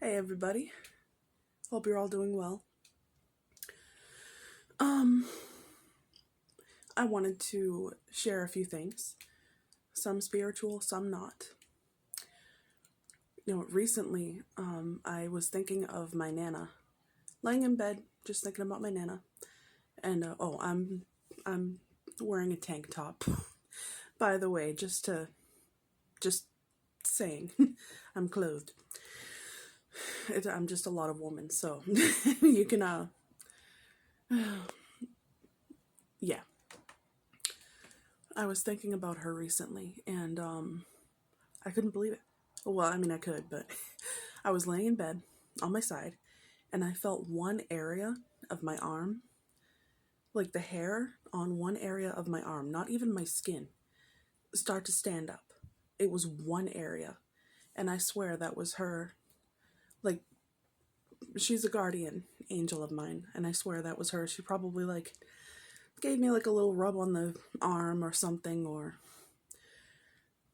Hey everybody, hope you're all doing well. Um, I wanted to share a few things, some spiritual, some not. Recently, I was thinking of my Nana, laying in bed, just thinking about my Nana, and I'm wearing a tank top. By the way, just saying, I'm clothed. I'm just a lot of woman, so you can yeah. I was thinking about her recently, and I couldn't believe it. Well, I mean, I could, but I was laying in bed on my side, and I felt one area of my arm, like the hair on one area of my arm, not even my skin, start to stand up. It was one area, and I swear that was her. Like, she's a guardian angel of mine, and I swear that was her. She probably gave me like a little rub on the arm or something, or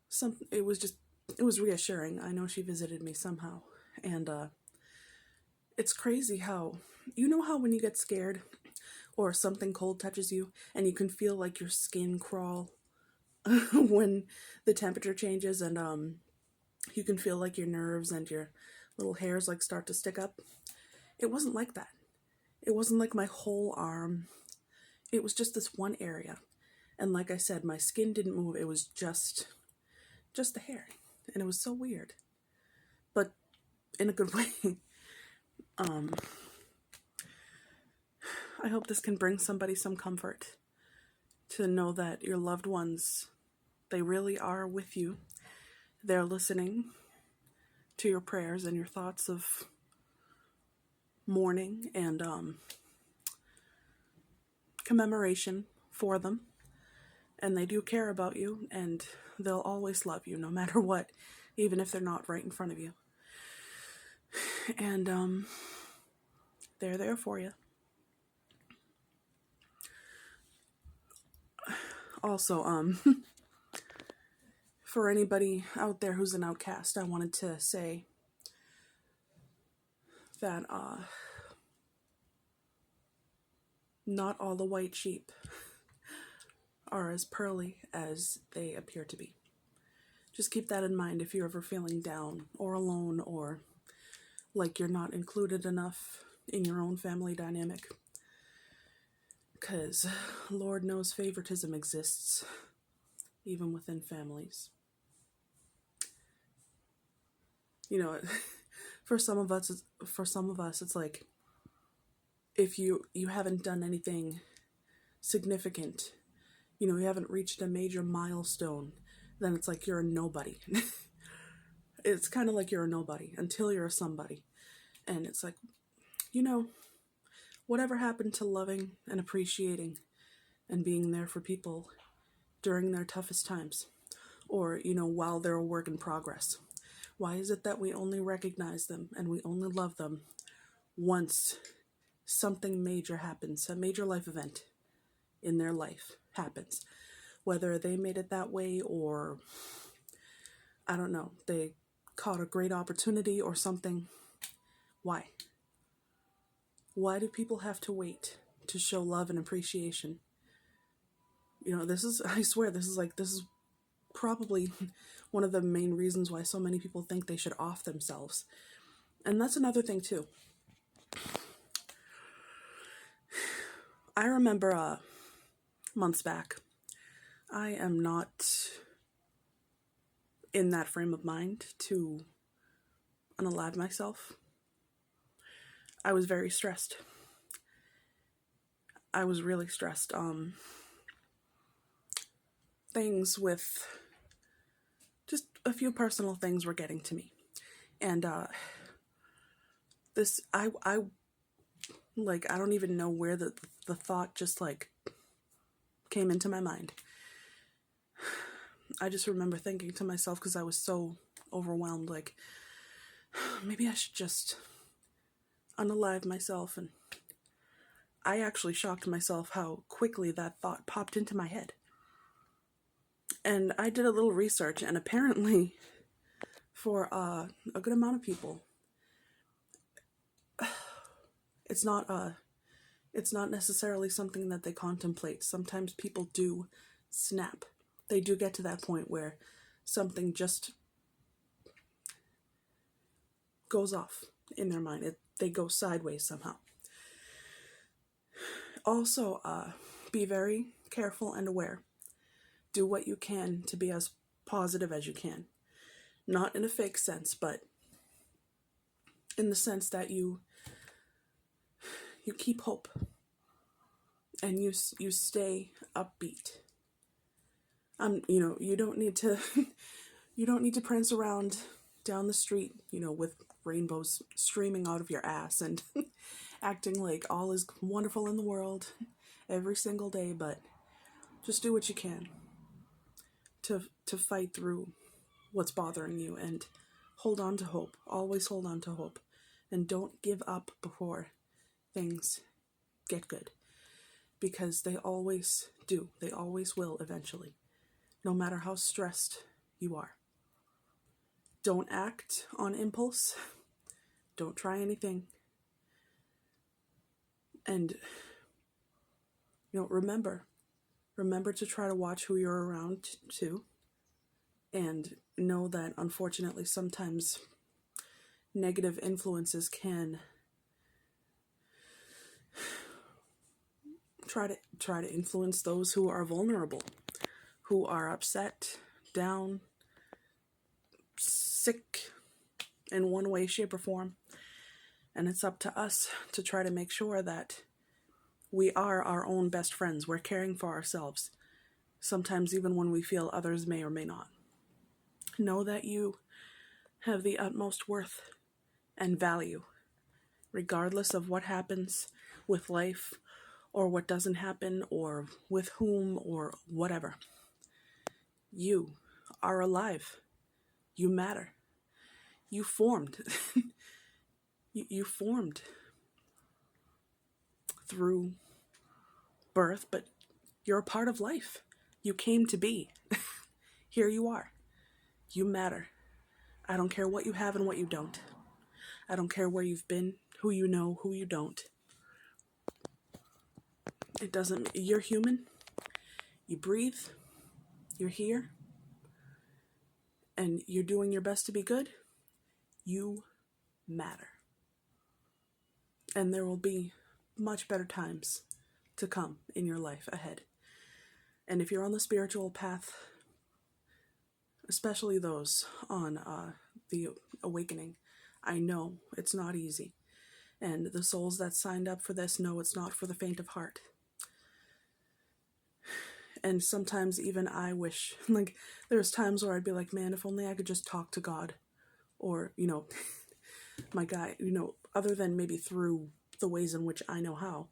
something. It was reassuring. I know she visited me somehow, and it's crazy how, how when you get scared or something cold touches you and you can feel like your skin crawl when the temperature changes, and you can feel like your nerves and your little hairs like start to stick up. It wasn't like that. It wasn't like my whole arm. It was just this one area. And like I said, my skin didn't move. It was just the hair. And it was so weird. But in a good way. I hope this can bring somebody some comfort to know that your loved ones, they really are with you. They're listening to your prayers and your thoughts of mourning and commemoration for them. And they do care about you, and they'll always love you no matter what, even if they're not right in front of you. And they're there for you. Also, for anybody out there who's an outcast, I wanted to say that not all the white sheep are as pearly as they appear to be. Just keep that in mind if you're ever feeling down or alone, or like you're not included enough in your own family dynamic. Because Lord knows favoritism exists even within families. For some of us, it's like, if you haven't done anything significant, you haven't reached a major milestone, then it's like you're a nobody. It's kind of like you're a nobody until you're a somebody. And it's like, whatever happened to loving and appreciating and being there for people during their toughest times, or while they're a work in progress? Why is it that we only recognize them and we only love them once something major happens, a major life event in their life happens? Whether they made it that way, or I don't know, they caught a great opportunity or something. Why? Why do people have to wait to show love and appreciation? I swear, this is probably one of the main reasons why so many people think they should off themselves. And that's another thing too. I remember months back, I am not in that frame of mind to unalive myself. I was very stressed. I was really stressed. Things with just a few personal things were getting to me. And I don't even know where the thought just came into my mind. I just remember thinking to myself, because I was so overwhelmed, maybe I should just unalive myself. And I actually shocked myself how quickly that thought popped into my head. And I did a little research, and apparently for a good amount of people, it's not necessarily something that they contemplate. Sometimes people do snap. They do get to that point where something just goes off in their mind. They go sideways somehow. Also, be very careful and aware. Do what you can to be as positive as you can. Not in a fake sense, but in the sense that you keep hope and you stay upbeat. You don't need to you don't need to prance around down the street, with rainbows streaming out of your ass and acting like all is wonderful in the world every single day, but just do what you can to fight through what's bothering you and hold on to hope. Always hold on to hope, and don't give up before things get good, because they always do. They always will eventually, no matter how stressed you are. Don't act on impulse. Don't try anything. And, remember to try to watch who you're around too. And know that, unfortunately, sometimes negative influences can try to influence those who are vulnerable, who are upset, down, sick in one way, shape, or form. And it's up to us to try to make sure that we are our own best friends. We're caring for ourselves, sometimes even when we feel others may or may not. Know that you have the utmost worth and value, regardless of what happens with life or what doesn't happen or with whom or whatever. You are alive. You matter. You formed. You formed through birth, but you're a part of life. You came to be. Here you are. You matter. I don't care what you have and what you don't. I don't care where you've been, who you know, who you don't. You're human. You breathe. You're here. And you're doing your best to be good. You matter. And there will be much better times to come in your life ahead. And if you're on the spiritual path, especially those on the awakening, I know it's not easy. And the souls that signed up for this know it's not for the faint of heart. And sometimes even I wish, there's times where I'd be like, man, if only I could just talk to God. Or, my guy, other than maybe through the ways in which I know how.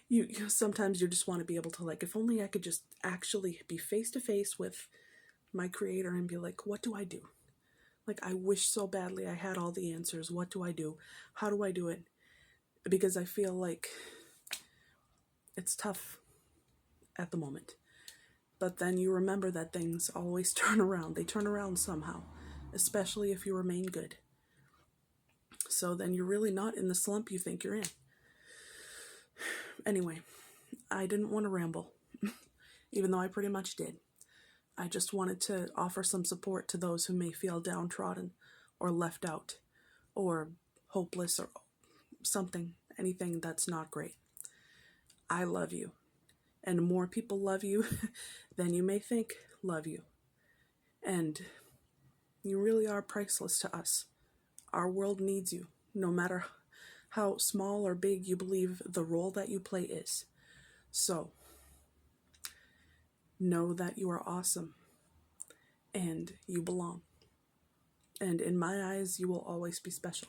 You sometimes you just want to be able to, if only I could just actually be face to face with my creator and be like, what do I do? I wish so badly I had all the answers. What do I do? How do I do it? Because I feel like it's tough at the moment. But then you remember that things always turn around. They turn around somehow, especially if you remain good. So then you're really not in the slump you think you're in. Anyway, I didn't want to ramble, even though I pretty much did. I just wanted to offer some support to those who may feel downtrodden or left out or hopeless or anything that's not great. I love you. And more people love you than you may think love you. And you really are priceless to us. Our world needs you, no matter how small or big you believe the role that you play is. So, know that you are awesome and you belong. And in my eyes, you will always be special.